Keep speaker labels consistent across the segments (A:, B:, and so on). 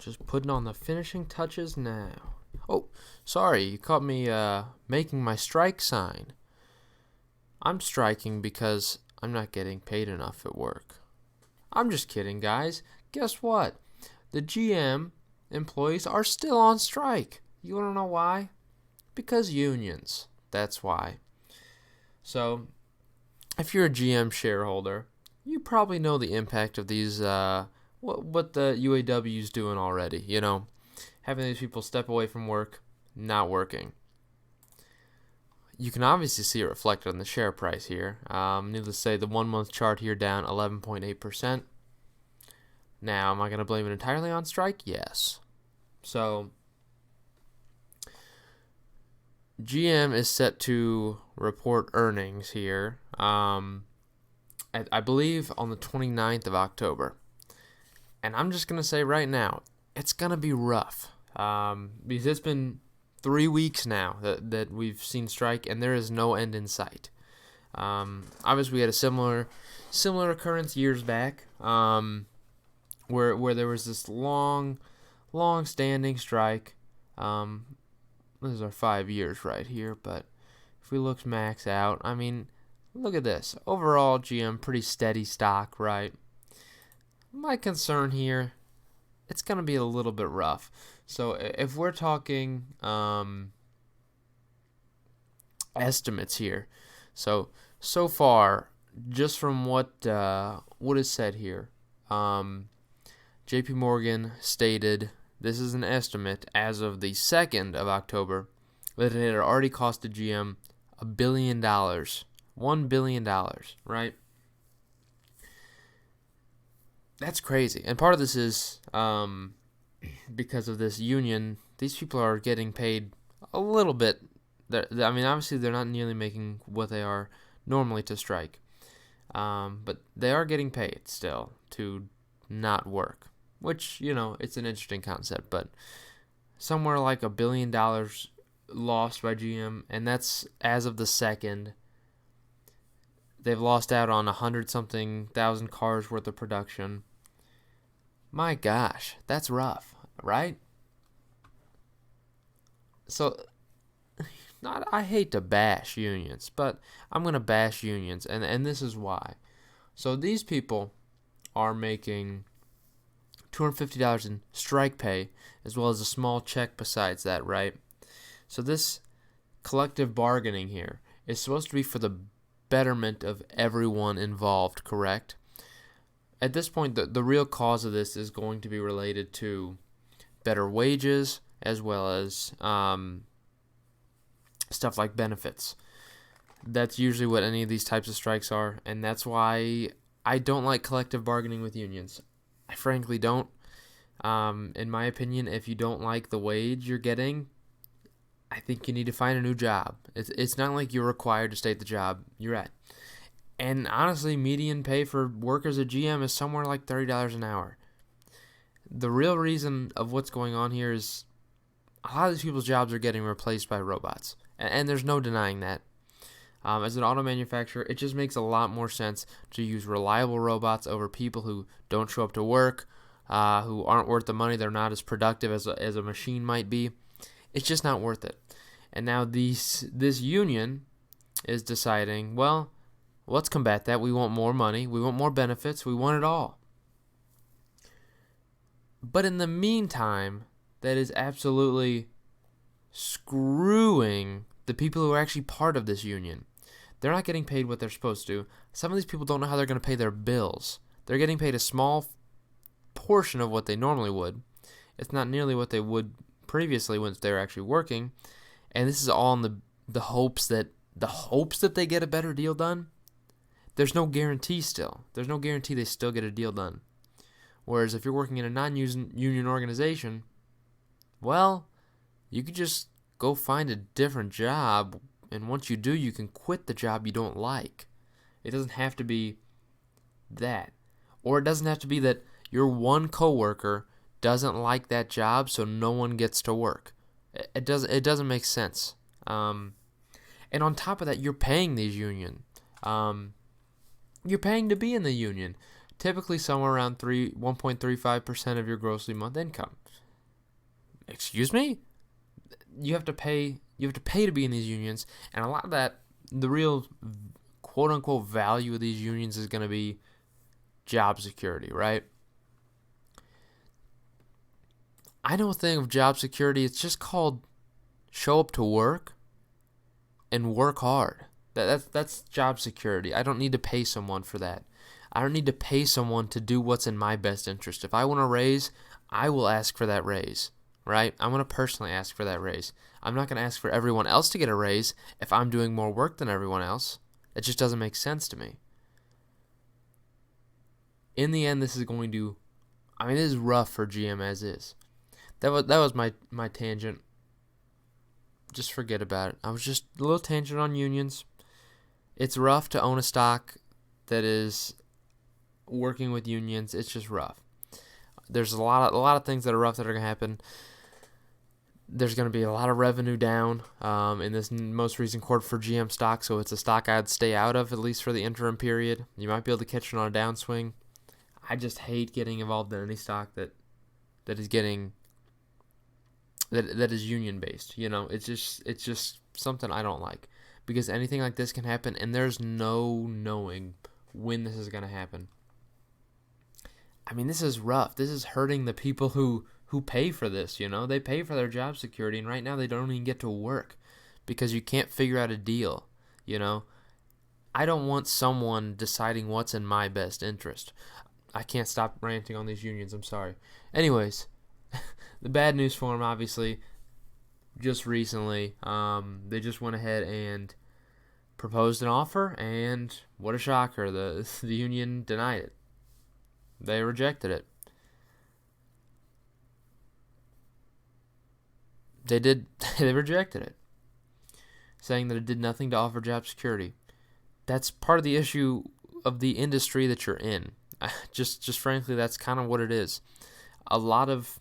A: Just putting on the finishing touches now. Oh, sorry, you caught me making my strike sign. I'm striking because I'm not getting paid enough at work. I'm just kidding, guys. Guess what? The GM employees are still on strike. You want to know why? Because unions. That's why. So, if you're a GM shareholder, you probably know the impact of these, what the UAW is doing already. Having these people step away from work, not working. You can obviously see it reflected on the share price here. Needless to say, the 1 month chart here down 11.8%. Now, am I going to blame it entirely on strike? Yes. So, GM is set to report earnings here, I believe on the 29th of October. And I'm just going to say right now, it's going to be rough. Because it's been 3 weeks now that we've seen strike, and there is no end in sight. Obviously, we had a similar occurrence years back, where there was this long-standing strike. This is our 5 years right here, but if we look max out, I mean, look at this. Overall, GM, pretty steady stock, right? My concern here, it's going to be a little bit rough. So if we're talking estimates here, so far, just from what is said here, JP Morgan stated, this is an estimate as of the 2nd of October, that it had already costed GM $1 billion. $1 billion, right? That's crazy. And part of this is because of this union. These people are getting paid a little bit. I mean, obviously, they're not nearly making what they are normally to strike. But they are getting paid still to not work. Which, it's an interesting concept, but somewhere like $1 billion lost by GM, and that's as of the 2nd. They've lost out on 100-something thousand cars worth of production. My gosh, that's rough, right? So, I hate to bash unions, but I'm going to bash unions, and this is why. So these people are making $250 in strike pay, as well as a small check besides that, right? So this collective bargaining here is supposed to be for the betterment of everyone involved, correct? At this point, the real cause of this is going to be related to better wages, as well as stuff like benefits. That's usually what any of these types of strikes are, and that's why I don't like collective bargaining with unions. I frankly don't. In my opinion, if you don't like the wage you're getting, I think you need to find a new job. It's not like you're required to stay at the job you're at. And honestly, median pay for workers at GM is somewhere like $30 an hour. The real reason of what's going on here is a lot of these people's jobs are getting replaced by robots. And there's no denying that. As an auto manufacturer, it just makes a lot more sense to use reliable robots over people who don't show up to work, who aren't worth the money. They're not as productive as a machine might be. It's just not worth it. And now this union is deciding, well, let's combat that. We want more money. We want more benefits. We want it all. But in the meantime, that is absolutely screwing the people who are actually part of this union. They're not getting paid what they're supposed to. Some of these people don't know how they're going to pay their bills. They're getting paid a small portion of what they normally would. It's not nearly what they would previously when they were actually working. And this is all in the hopes that they get a better deal done. There's no guarantee still. There's no guarantee they still get a deal done. Whereas if you're working in a non-union organization, well, you could just go find a different job, and once you do, you can quit the job you don't like. It doesn't have to be that. Or it doesn't have to be that your one coworker doesn't like that job, so no one gets to work. It doesn't make sense. And on top of that, you're paying these union. You're paying to be in the union. typically somewhere around 1.35% of your gross month income. Excuse me? You have to pay to be in these unions, and a lot of that, the real quote unquote value of these unions is going to be job security, right? I don't think of job security, it's just called show up to work and work hard. That's job security. I don't need to pay someone for that. I don't need to pay someone to do what's in my best interest. If I want a raise, I will ask for that raise, right? I'm going to personally ask for that raise. I'm not going to ask for everyone else to get a raise if I'm doing more work than everyone else. It just doesn't make sense to me. In the end, this is rough for GM as is. That was my tangent. Just forget about it. I was just a little tangent on unions. It's rough to own a stock that is working with unions. It's just rough. There's a lot of things that are rough that are going to happen. There's going to be a lot of revenue down in this most recent quarter for GM stock, so it's a stock I'd stay out of, at least for the interim period. You might be able to catch it on a downswing. I just hate getting involved in any stock that is getting that is union based. It's just something I don't like, because anything like this can happen, and there's no knowing when this is going to happen. I mean, this is rough. This is hurting the people who pay for this. They pay for their job security, and right now they don't even get to work because you can't figure out a deal. I don't want someone deciding what's in my best interest. I can't stop ranting on these unions. I'm sorry. Anyways, the bad news for them, obviously, just recently, they just went ahead and proposed an offer, and what a shocker, the union denied it. They rejected it. They rejected it, saying that it did nothing to offer job security. That's part of the issue of the industry that you're in. Just frankly, that's kind of what it is. A lot of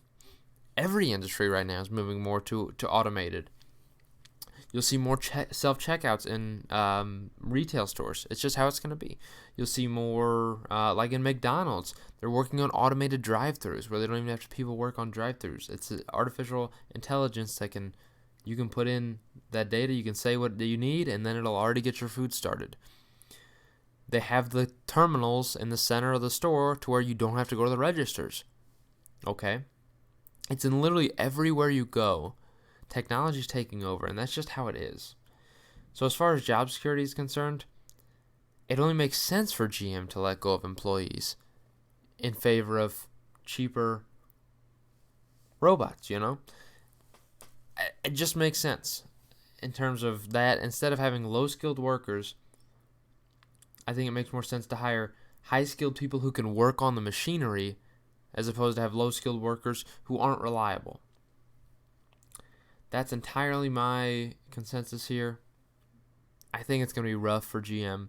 A: every industry right now is moving more to automated. You'll see more self-checkouts in retail stores. It's just how it's going to be. You'll see more, like in McDonald's, they're working on automated drive-thrus where they don't even have people work on drive-thrus. It's artificial intelligence that you can put in that data, you can say what you need, and then it'll already get your food started. They have the terminals in the center of the store to where you don't have to go to the registers. Okay? It's in literally everywhere you go. Technology's taking over, and that's just how it is. So as far as job security is concerned, it only makes sense for GM to let go of employees in favor of cheaper robots, It just makes sense in terms of that. Instead of having low-skilled workers, I think it makes more sense to hire high-skilled people who can work on the machinery as opposed to have low-skilled workers who aren't reliable. That's entirely my consensus here. I think it's going to be rough for GM.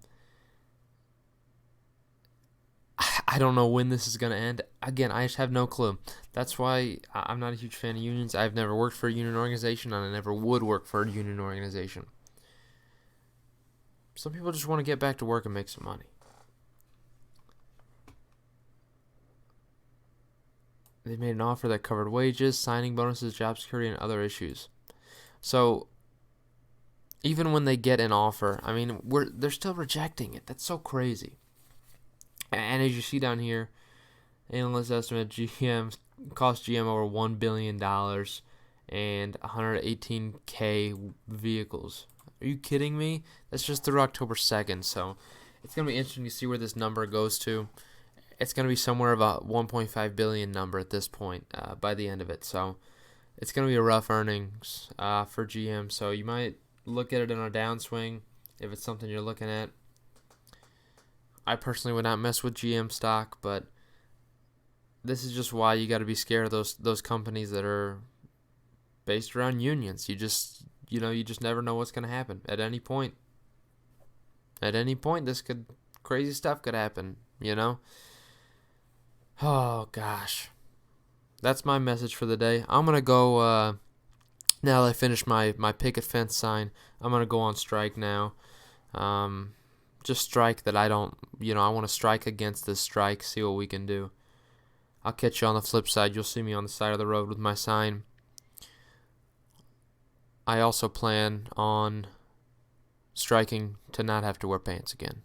A: I don't know when this is going to end. Again, I just have no clue. That's why I'm not a huge fan of unions. I've never worked for a union organization, and I never would work for a union organization. Some people just want to get back to work and make some money. They made an offer that covered wages, signing bonuses, job security, and other issues. So, even when they get an offer, I mean, they're still rejecting it. That's so crazy. And as you see down here, analysts estimate GM cost GM over $1 billion and 118K vehicles. Are you kidding me? That's just through October 2nd, so it's going to be interesting to see where this number goes to. It's going to be somewhere of a 1.5 billion number at this point by the end of it. So it's going to be a rough earnings for GM. So you might look at it in a downswing if it's something you're looking at. I personally would not mess with GM stock, but this is just why you got to be scared of those companies that are based around unions. You just never know what's going to happen at any point. At any point, crazy stuff could happen, Oh, gosh. That's my message for the day. I'm going to go, now that I finished my picket fence sign, I'm going to go on strike now. just strike that I don't, I want to strike against this strike, see what we can do. I'll catch you on the flip side. You'll see me on the side of the road with my sign. I also plan on striking to not have to wear pants again.